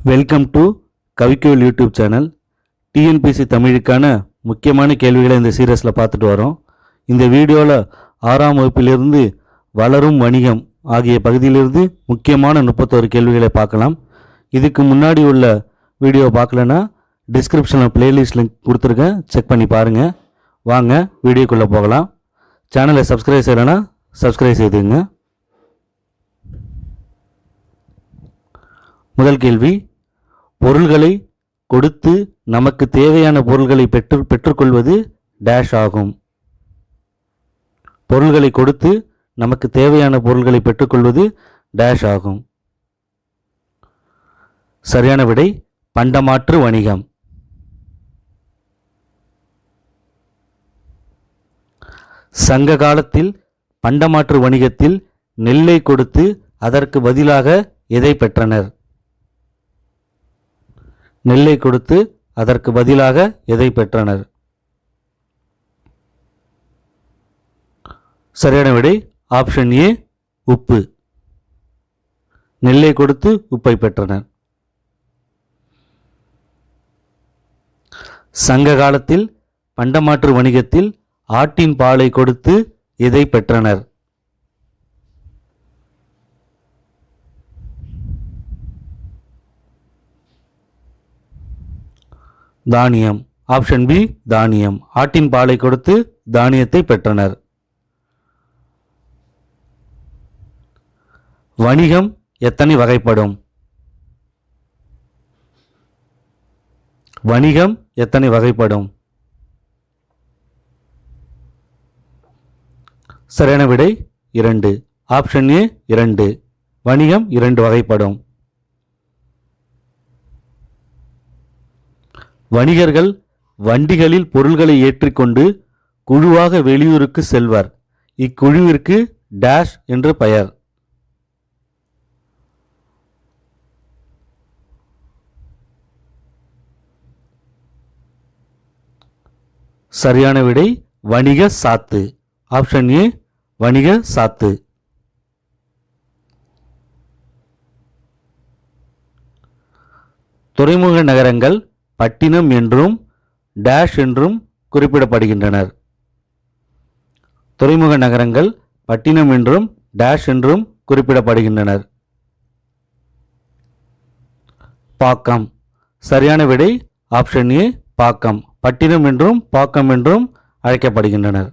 Welcome to கவிக்கோவில் YouTube channel. TNPSC தமிழுக்கான முக்கியமான கேள்விகளை இந்த சீரியஸில் பார்த்துட்டு வரோம். இந்த வீடியோவில் 6ஆம் வகுப்பிலிருந்து வளரும் வணிகம் ஆகிய பகுதியிலிருந்து முக்கியமான 31 கேள்விகளை பார்க்கலாம். இதுக்கு முன்னாடி உள்ள வீடியோ பார்க்கலன்னா டிஸ்கிரிப்ஷனில் பிளேலிஸ்ட் லிங்க் கொடுத்துருக்கேன், செக் பண்ணி பாருங்கள். வாங்க வீடியோக்குள்ளே போகலாம். சேனலை சப்ஸ்கிரைப் செய்யலைன்னா சப்ஸ்கிரைப் செய்துங்க. முதல் கேள்வி, பொருள்களை கொடுத்து நமக்கு தேவையான பொருள்களை பெற்றுக்கொள்வது டேஷ் ஆகும். பொருள்களை கொடுத்து நமக்கு தேவையான பொருள்களை பெற்றுக்கொள்வது டேஷ் ஆகும். சரியான விடை பண்டமாற்று வணிகம். சங்க காலத்தில் பண்டமாற்று வணிகத்தில் நெல்லை கொடுத்து அதற்கு பதிலாக எதை பெற்றனர்? நெல்லை கொடுத்து அதற்கு பதிலாக எதை பெற்றனர்? சரியான விடை ஆப்ஷன் ஏ, உப்பு. நெல்லை கொடுத்து உப்பை பெற்றனர். சங்க காலத்தில் பண்டமாற்று வணிகத்தில் ஆட்டின் பாலை கொடுத்து எதை பெற்றனர்? தானியம். ஆப்ஷன் பி, தானியம். ஆட்டின் பாலை கொடுத்து தானியத்தை பெற்றனர். வணிகம் எத்தனை வகைப்படும்? வணிகம் எத்தனை வகைப்படும்? சரியான விடை 2. Option A 2. வணிகம் 2 வகைப்படும். வணிகர்கள் வண்டிகளில் பொருள்களை ஏற்றிக்கொண்டு குழுவாக வெளியூருக்கு செல்வர். இக்குழுவிற்கு டேஷ் என்று பெயர். சரியான விடை வணிக சாத்து. ஆப்ஷன் ஏ, வணிக சாத்து. துறைமுக நகரங்கள் பட்டினம் என்றும் டேஷ் என்றும் குறிப்பிடப்படுகின்றனர். துறைமுக நகரங்கள் பட்டினம் என்றும் டேஷ் என்றும் குறிப்பிடப்படுகின்றனர். பாக்கம். சரியான விடை ஆப்ஷன் ஏ, பாக்கம். பட்டினம் என்றும் பாக்கம் என்றும் அழைக்கப்படுகின்றனர்.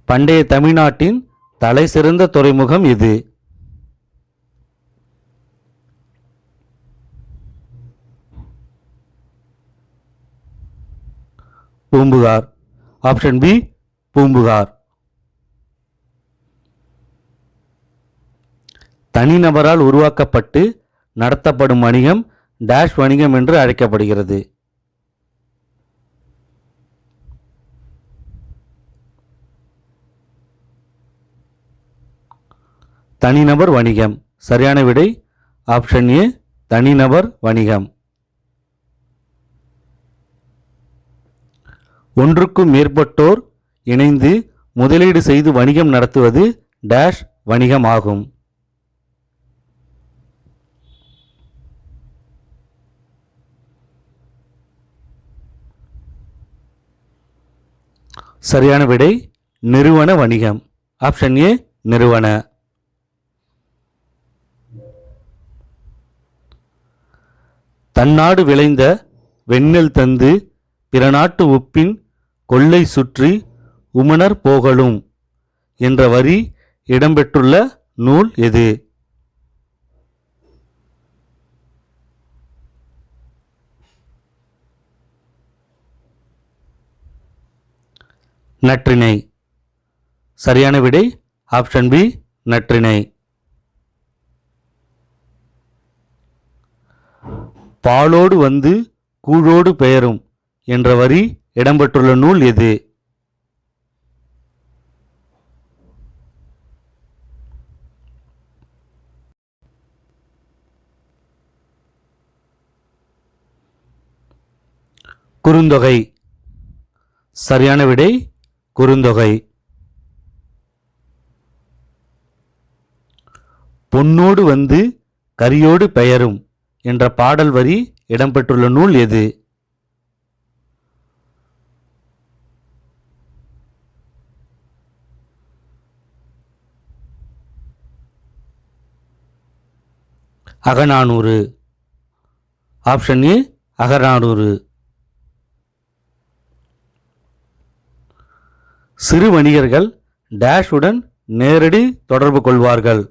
பண்டைய தமிழ்நாட்டின் தலை சிறந்த துறைமுகம் எது? பூம்புகார். Option B, Poompuhar. தனிநபரால் உருவாக்கப்பட்டு நடத்தப்படும் வணிகம் டேஷ் வணிகம் என்று அழைக்கப்படுகிறது. தனிநபர் வணிகம். சரியான விடை ஆப்ஷன் ஏ, தனிநபர் வணிகம். ஒன்றுக்கும் மேற்பட்டோர் இணைந்து முதலீடு செய்து வணிகம் நடத்துவது டேஷ் வணிகம் ஆகும். சரியான விடை நிறுவன வணிகம். ஆப்ஷன் ஏ, நிறுவன. தன்னாடு விளைந்த வெண்ணெல் தந்து பிற நாட்டு உப்பின் கொள்ளை சுற்றி உமணர் போகலும் என்ற வரி இடம்பெற்றுள்ள நூல் எது? நற்றிணை. சரியான விடை ஆப்ஷன் பி, நற்றிணை. பாலோடு வந்து கூழோடு பெயரும் என்ற வரி இடம்பெற்றுள்ள நூல் எது? குறுந்தொகை. சரியான விடை குறுந்தொகை. பொன்னோடு வந்து கரியோடு பெயரும் என்ற பாடல் வரி இடம்பெற்றுள்ள நூல் எது? அகநானூறு. Option A Akananuru. சிறு வணிகர்கள் டேஷ் உடன் நேரடி தொடர்பு கொள்வார்கள்.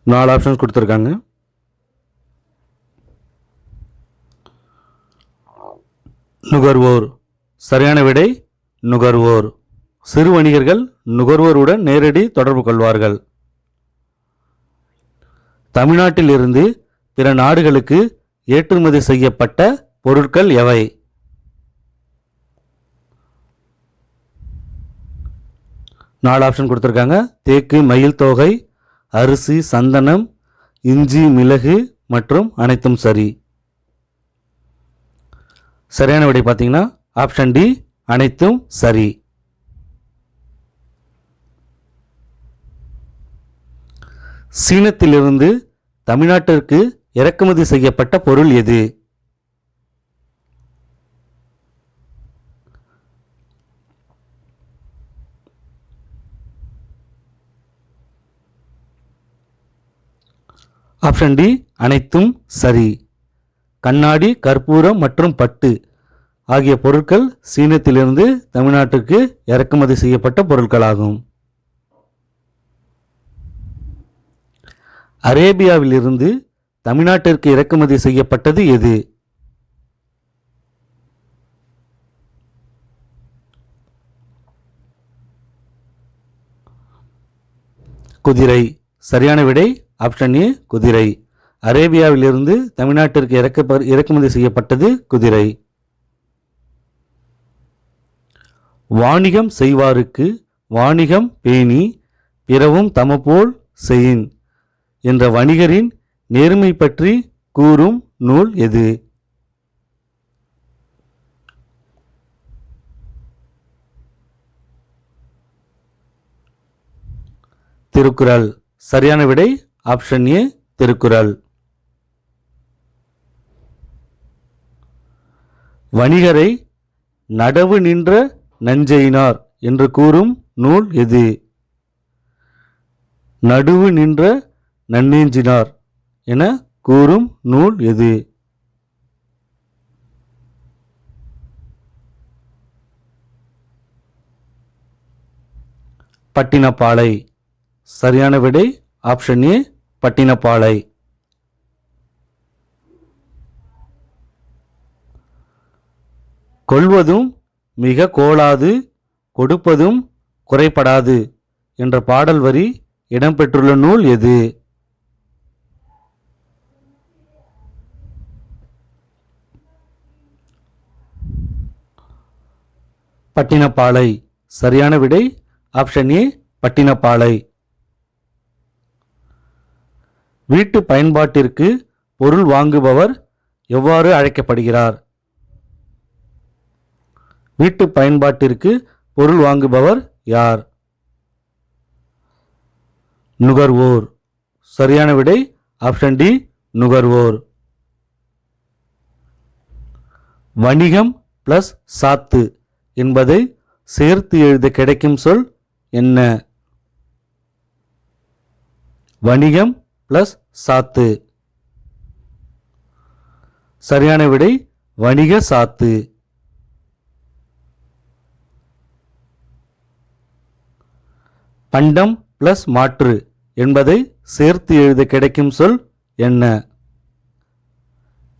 4 ஆப்ஷன்ஸ் கொடுத்துருக்காங்க. நுகர்வோர். சரியான விடை நுகர்வோர். சிறு வணிகர்கள் நுகர்வோருடன் நேரடி தொடர்பு கொள்வார்கள். தமிழ்நாட்டில் இருந்து பிற நாடுகளுக்கு ஏற்றுமதி செய்யப்பட்ட பொருட்கள் எவை? நாலு ஆப்ஷன் கொடுத்துருக்காங்க. தேக்கு, மயில் தோகை, அரிசி, சந்தனம், இஞ்சி, மிளகு மற்றும் அனைத்தும் சரி. சரியான விடை பார்த்தீங்கன்னா ஆப்ஷன் டி, அனைத்தும் சரி. சீனத்திலிருந்து தமிழ்நாட்டிற்கு இறக்குமதி செய்யப்பட்ட பொருள் எது? ஆப்ஷன் டி, அனைத்தும் சரி. கண்ணாடி, கற்பூரம் மற்றும் பட்டு ஆகிய பொருட்கள் சீனத்திலிருந்து தமிழ்நாட்டுக்கு இறக்குமதி செய்யப்பட்ட பொருட்களாகும். அரேபியாவிலிருந்து தமிழ்நாட்டிற்கு இறக்குமதி செய்யப்பட்டது எது? குதிரை. சரியான விடை ஆப்ஷன் ஏ, குதிரை. அரேபியாவிலிருந்து தமிழ்நாட்டிற்கு இறக்குமதி செய்யப்பட்டது குதிரை. வாணிகம் செய்வாருக்கு வாணிகம் பேணி பிறவும் தமபோல் செயின் என்ற வணிகரின் நேர்மை பற்றி கூறும் நூல் எது? திருக்குறள். சரியான விடை ஆப்ஷன் ஏ, திருக்குறள். வணிகரை நடவு நின்ற நஞ்செயினார் என்று கூறும் நூல் எது? நடுவு நின்ற நன்னெஞ்சினார் என கூறும் நூல் எது? பட்டினப்பாலை. சரியான விடை ஆப்ஷன் ஏ, பட்டினப்பாலை. கொள்வதும் மிக கோலாது கொடுப்பதும் குறைபடாது என்ற பாடல் வரி இடம்பெற்றுள்ள நூல் எது? பட்டினப்பாலை. சரியான விடை ஆப்ஷன் ஏ, பட்டினப்பாலை. வீட்டு பயன்பாட்டிற்கு பொருள் வாங்குபவர் எவ்வாறு அழைக்கப்படுகிறார்? வீட்டு பயன்பாட்டிற்கு பொருள் வாங்குபவர் யார்? நுகர்வோர். சரியான விடை ஆப்ஷன் டி, நுகர்வோர். வணிகம் பிளஸ் சாத்து என்பதை சேர்த்து எழுத கிடைக்கும் சொல் என்ன? வணிகம் பிளஸ் சாத்து. சரியான விடை வணிக சாத்து. பண்டம் பிளஸ் மாற்று என்பதை சேர்த்து எழுத கிடைக்கும் சொல் என்ன?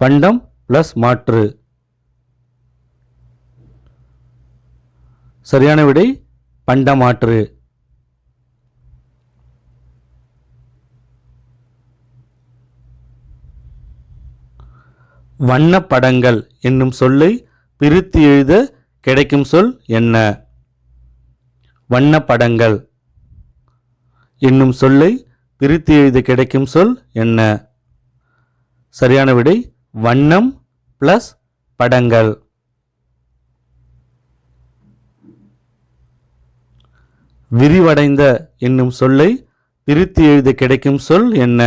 பண்டம் பிளஸ் மாற்று. சரியான விடை பண்டமாற்று. வண்ணப்படங்கள் என்னும் சொல்லை பிரித்து எழுத கிடைக்கும் சொல் என்ன? வண்ணப்படங்கள் என்னும் சொல்லை பிரித்து எழுத கிடைக்கும் சொல் என்ன? சரியான விடை வண்ணம் பிளஸ் படங்கள். விரிவடைந்த என்னும் சொல்லை பிரித்து எழுத கிடைக்கும் சொல் என்ன?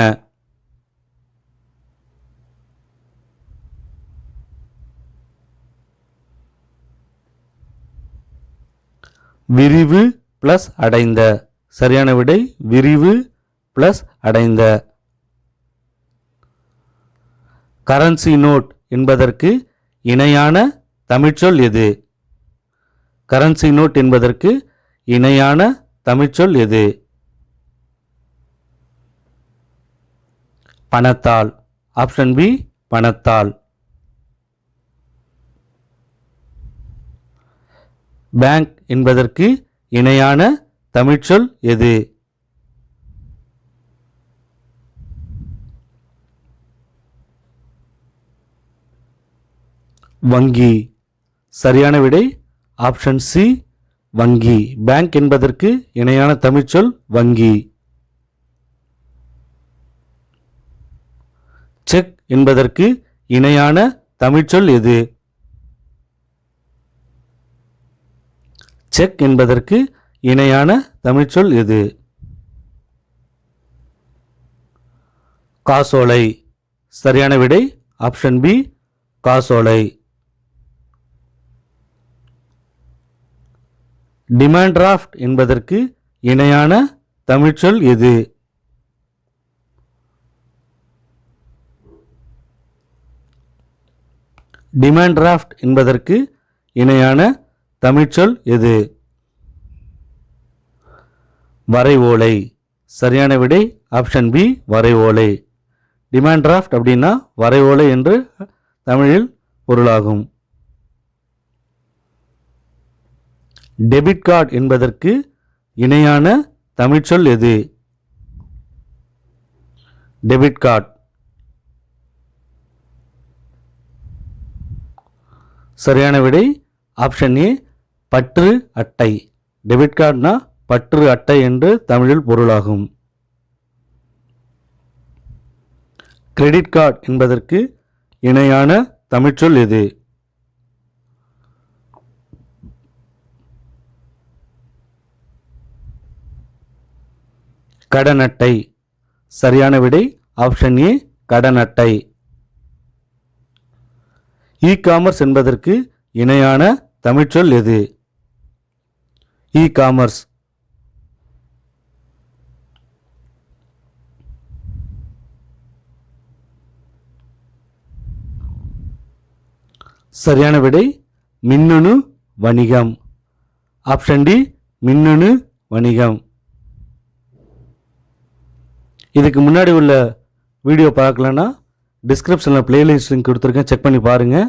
விரிவு பிளஸ் அடைந்த. சரியான விடை விரிவு பிளஸ் அடைந்த. கரன்சி நோட் என்பதற்கு இணையான தமிழ்ச்சொல் எது? கரன்சி நோட் என்பதற்கு இணையான தமிழ்ச்சொல் எது? பணத்தாள். ஆப்ஷன் பி பணத்தாள். பேங்க் என்பதற்கு இணையான தமிழ்ச்சொல் எது? வங்கி. சரியான விடை ஆப்ஷன் சி வங்கி. பேங்க் என்பதற்கு இணையான தமிழ்ச்சொல் வங்கி. செக் என்பதற்கு இணையான தமிழ்ச்சொல் எது? செக் என்பதற்கு இணையான தமிழ்ச்சொல் எது? காசோலை. சரியான விடை ஆப்ஷன் பி காசோலை. டிமாண்ட் டிராஃப்ட் என்பதற்கு இணையான தமிழ்ச்சொல் எது? டிமாண்ட் டிராஃப்ட் என்பதற்கு இணையான தமிழ்ச்சொல் எது? வரைவோலை. சரியான விடை ஆப்ஷன் பி வரைவோலை. டிமாண்ட் டிராஃப்ட் அப்படின்னா வரைவோலை என்று தமிழில் பொருளாகும். டெபிட் கார்டு என்பதற்கு இணையான தமிழ்ச்சொல் எது? Debit card. சரியான விடை ஆப்ஷன் ஏ பற்று அட்டை. டெபிட் கார்டுனா பற்று அட்டை என்று தமிழில் பொருளாகும். கிரெடிட் கார்டு என்பதற்கு இணையான தமிழ்ச்சொல் எது? கடன் அட்டை. சரியான விடை ஆப்ஷன் ஏ கடன் அட்டை. இ காமர்ஸ் என்பதற்கு இணையான தமிழ்ச்சொல் எது? E commerce. சரியான விடை மின்னணு வணிகம். ஆப்ஷன் டி மின்னணு வணிகம். இதுக்கு முன்னாடி உள்ள வீடியோ பார்க்கலன்னா டிஸ்கிரிப்ஷனில் பிளேலிஸ்ட் லிங்க் கொடுத்துருக்கேன், செக் பண்ணி பாருங்கள்.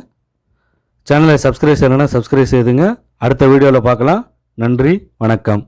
சேனலை சப்ஸ்கிரைப் செய்யலைன்னா சப்ஸ்கிரைப் செய்துங்க. அடுத்த வீடியோவில் பார்க்கலாம். நன்றி, வணக்கம்.